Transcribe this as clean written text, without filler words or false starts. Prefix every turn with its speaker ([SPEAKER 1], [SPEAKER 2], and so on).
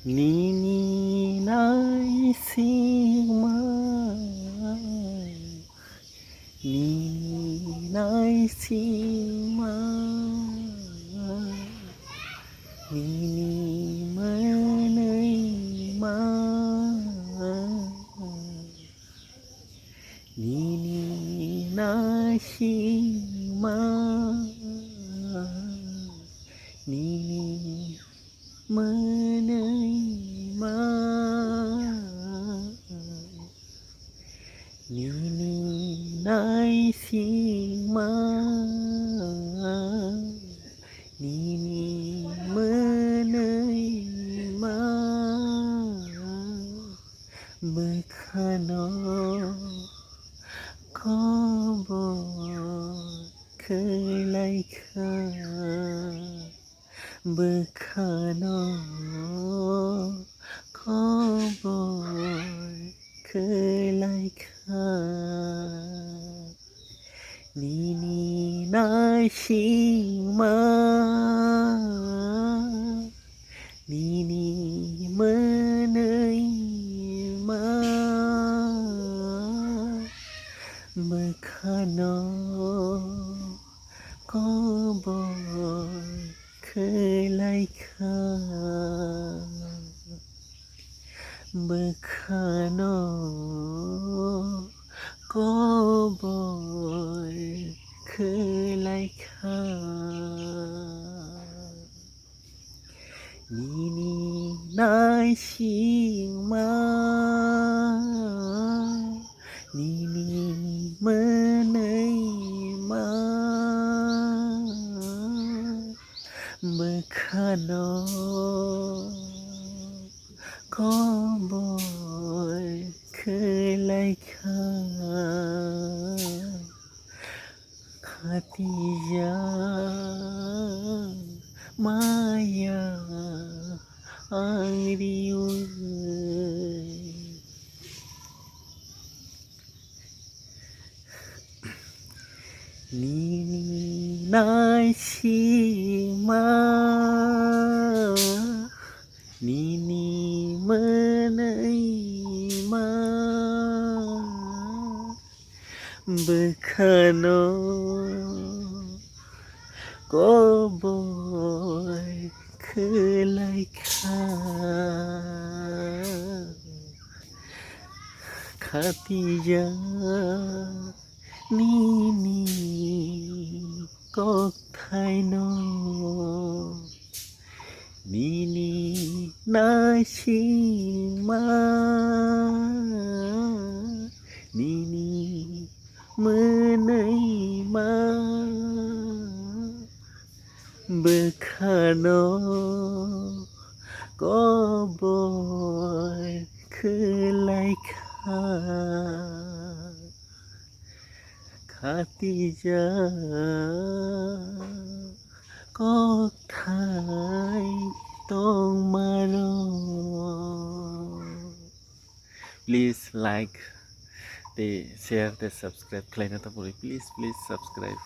[SPEAKER 1] Nini nai sima Nini nai sima Nini manai ma Nini nai sima Nini manai ma Nini nai sima Nini manai ma Bekhano kobo kelai kha Bekhano kobo kelai kha Nini nai sima Nini manai ma Bekhano kobo kelai kha Bekhano kobo kelai kha Nini nai sima Nini manai ma Bekhano kobo kelai kha Khatija Maya Ariu Nini nai sima Nini manai ma Bekhano kobo kelai kha Khatija Nini kok thaino Nini nai sima Nini manai ma Bekhano kobo kelai kha Khatija kok thai tong maro Please like, share, subscribe. Please subscribe.